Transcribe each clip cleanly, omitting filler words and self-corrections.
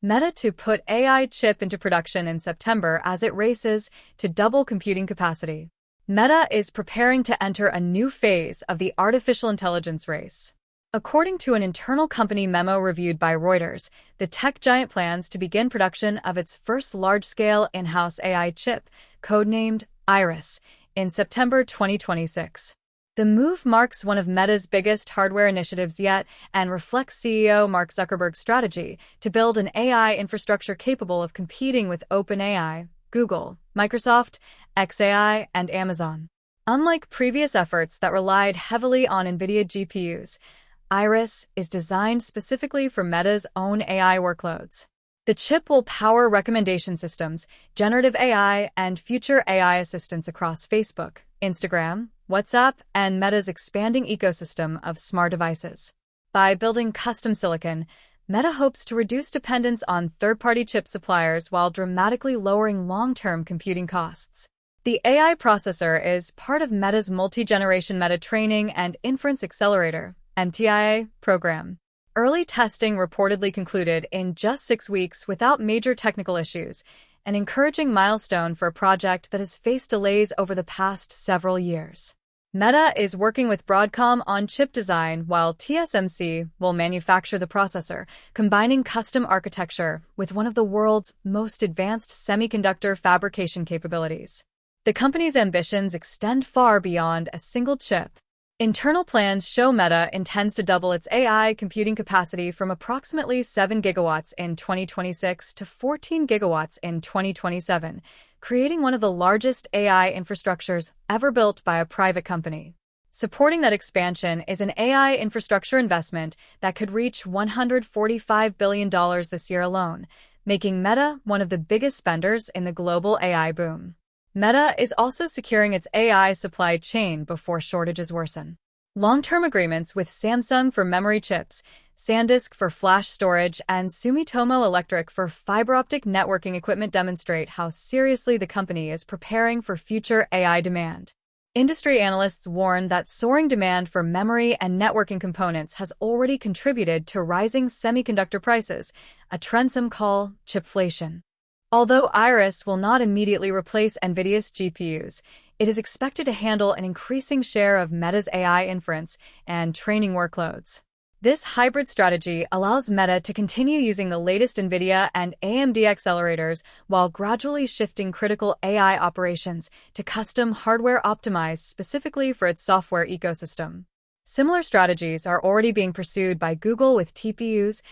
Meta to put AI chip into production in September as it races to double computing capacity. Meta is preparing to enter a new phase of the artificial intelligence race. According to an internal company memo reviewed by Reuters, the tech giant plans to begin production of its first large-scale in-house AI chip, codenamed Iris, in September 2026. The move marks one of Meta's biggest hardware initiatives yet and reflects CEO Mark Zuckerberg's strategy to build an AI infrastructure capable of competing with OpenAI, Google, Microsoft, xAI, and Amazon. Unlike previous efforts that relied heavily on NVIDIA GPUs, Iris is designed specifically for Meta's own AI workloads. The chip will power recommendation systems, generative AI, and future AI assistants across Facebook, Instagram, WhatsApp, and Meta's expanding ecosystem of smart devices. By building custom silicon, Meta hopes to reduce dependence on third-party chip suppliers while dramatically lowering long-term computing costs. The AI processor is part of Meta's multi-generation Meta Training and Inference Accelerator (MTIA) program. Early testing reportedly concluded in just 6 weeks without major technical issues, an encouraging milestone for a project that has faced delays over the past several years. Meta is working with Broadcom on chip design while TSMC will manufacture the processor, combining custom architecture with one of the world's most advanced semiconductor fabrication capabilities. The company's ambitions extend far beyond a single chip. Internal plans show Meta intends to double its AI computing capacity from approximately 7 gigawatts in 2026 to 14 gigawatts in 2027, creating one of the largest AI infrastructures ever built by a private company. Supporting that expansion is an AI infrastructure investment that could reach $145 billion this year alone, making Meta one of the biggest spenders in the global AI boom. Meta is also securing its AI supply chain before shortages worsen. Long-term agreements with Samsung for memory chips, SanDisk for flash storage, and Sumitomo Electric for fiber-optic networking equipment demonstrate how seriously the company is preparing for future AI demand. Industry analysts warn that soaring demand for memory and networking components has already contributed to rising semiconductor prices, a trend some call chipflation. Although Iris will not immediately replace NVIDIA's GPUs, it is expected to handle an increasing share of Meta's AI inference and training workloads. This hybrid strategy allows Meta to continue using the latest NVIDIA and AMD accelerators while gradually shifting critical AI operations to custom hardware optimized specifically for its software ecosystem. Similar strategies are already being pursued by Google with TPUs,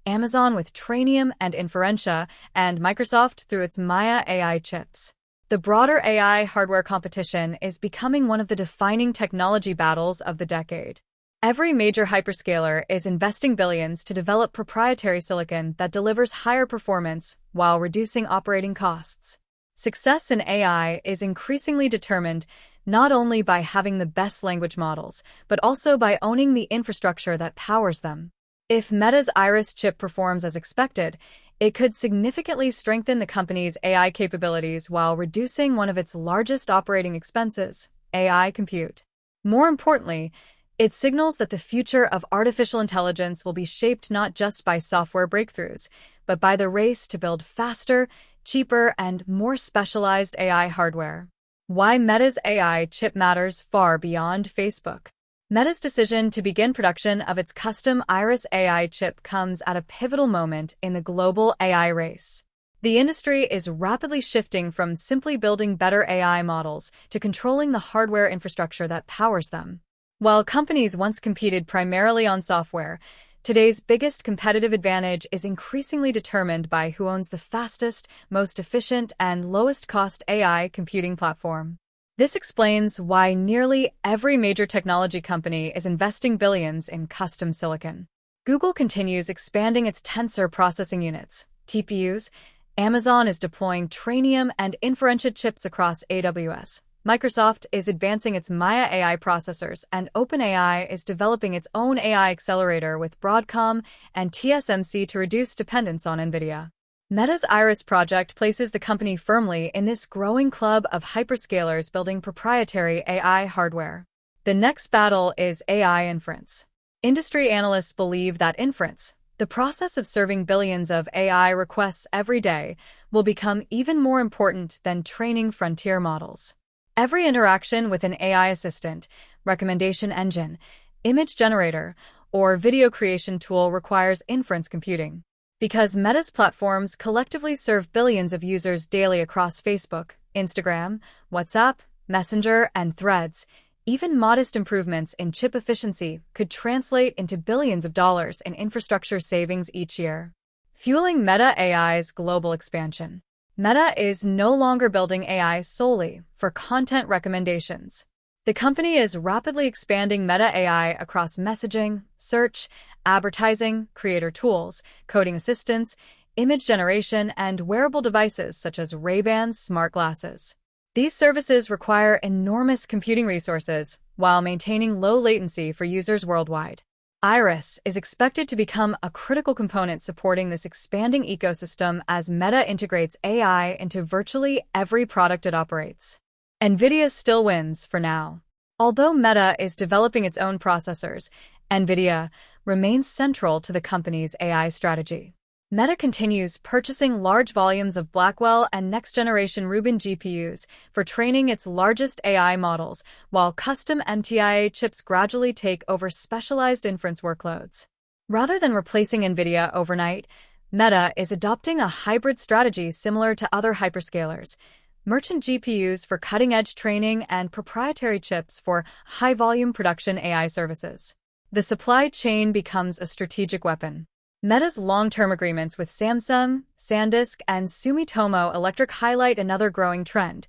Amazon with Trainium and Inferentia, and Microsoft through its MTIA AI chips. The broader AI hardware competition is becoming one of the defining technology battles of the decade. Every major hyperscaler is investing billions to develop proprietary silicon that delivers higher performance while reducing operating costs. Success in AI is increasingly determined not only by having the best language models, but also by owning the infrastructure that powers them. If Meta's Iris chip performs as expected, it could significantly strengthen the company's AI capabilities while reducing one of its largest operating expenses, AI compute. More importantly, it signals that the future of artificial intelligence will be shaped not just by software breakthroughs, but by the race to build faster, cheaper, and more specialized AI hardware. Why Meta's AI chip matters far beyond Facebook. Meta's decision to begin production of its custom Iris AI chip comes at a pivotal moment in the global AI race. The industry is rapidly shifting from simply building better AI models to controlling the hardware infrastructure that powers them. While companies once competed primarily on software, today's biggest competitive advantage is increasingly determined by who owns the fastest, most efficient, and lowest-cost AI computing platform. This explains why nearly every major technology company is investing billions in custom silicon. Google continues expanding its Tensor processing units, TPUs. Amazon is deploying Trainium and Inferentia chips across AWS. Microsoft is advancing its MTIA AI processors, and OpenAI is developing its own AI accelerator with Broadcom and TSMC to reduce dependence on NVIDIA. Meta's Iris project places the company firmly in this growing club of hyperscalers building proprietary AI hardware. The next battle is AI inference. Industry analysts believe that inference, The process of serving billions of AI requests every day will become even more important than training frontier models. Every interaction with an AI assistant, recommendation engine, image generator, or video creation tool requires inference computing. Because Meta's platforms collectively serve billions of users daily across Facebook, Instagram, WhatsApp, Messenger, and Threads, even modest improvements in chip efficiency could translate into billions of dollars in infrastructure savings each year, fueling Meta AI's global expansion. Meta is no longer building AI solely for content recommendations. The company is rapidly expanding Meta AI across messaging, search, advertising, creator tools, coding assistants, image generation, and wearable devices such as Ray-Ban's smart glasses. These services require enormous computing resources while maintaining low latency for users worldwide. Iris is expected to become a critical component supporting this expanding ecosystem as Meta integrates AI into virtually every product it operates. NVIDIA still wins for now. Although Meta is developing its own processors, NVIDIA remains central to the company's AI strategy. Meta continues purchasing large volumes of Blackwell and next-generation Rubin GPUs for training its largest AI models, while custom MTIA chips gradually take over specialized inference workloads. Rather than replacing NVIDIA overnight, Meta is adopting a hybrid strategy similar to other hyperscalers: merchant GPUs for cutting-edge training and proprietary chips for high-volume production AI services. The supply chain becomes a strategic weapon. Meta's long-term agreements with Samsung, SanDisk, and Sumitomo Electric highlight another growing trend.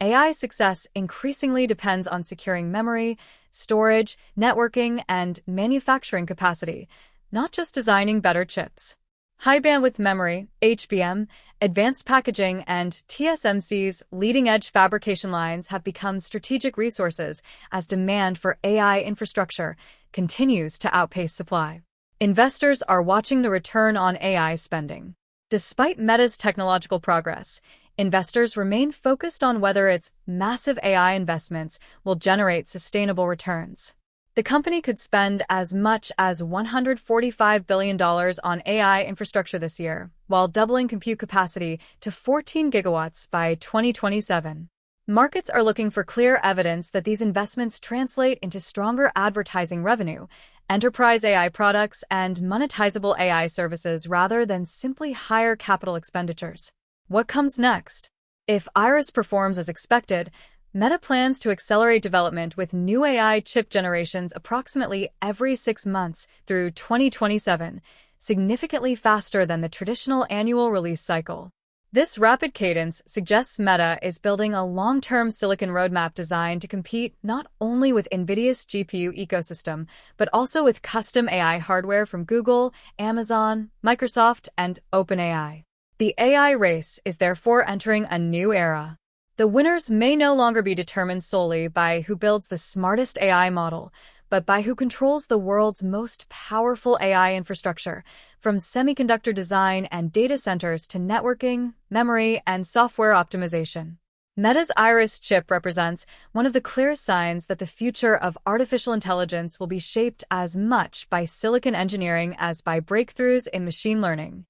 AI success increasingly depends on securing memory, storage, networking, and manufacturing capacity, not just designing better chips. High-bandwidth memory, HBM, advanced packaging, and TSMC's leading-edge fabrication lines have become strategic resources as demand for AI infrastructure continues to outpace supply. Investors are watching the return on AI spending. Despite Meta's technological progress, investors remain focused on whether its massive AI investments will generate sustainable returns. The company could spend as much as $145 billion on AI infrastructure this year, while doubling compute capacity to 14 gigawatts by 2027. Markets are looking for clear evidence that these investments translate into stronger advertising revenue, enterprise AI products, and monetizable AI services rather than simply higher capital expenditures. What comes next? If Iris performs as expected, Meta plans to accelerate development with new AI chip generations approximately every 6 months through 2027, significantly faster than the traditional annual release cycle. This rapid cadence suggests Meta is building a long-term silicon roadmap designed to compete not only with NVIDIA's GPU ecosystem, but also with custom AI hardware from Google, Amazon, Microsoft, and OpenAI. The AI race is therefore entering a new era. The winners may no longer be determined solely by who builds the smartest AI model, but by who controls the world's most powerful AI infrastructure, from semiconductor design and data centers to networking, memory, and software optimization. Meta's Iris chip represents one of the clearest signs that the future of artificial intelligence will be shaped as much by silicon engineering as by breakthroughs in machine learning.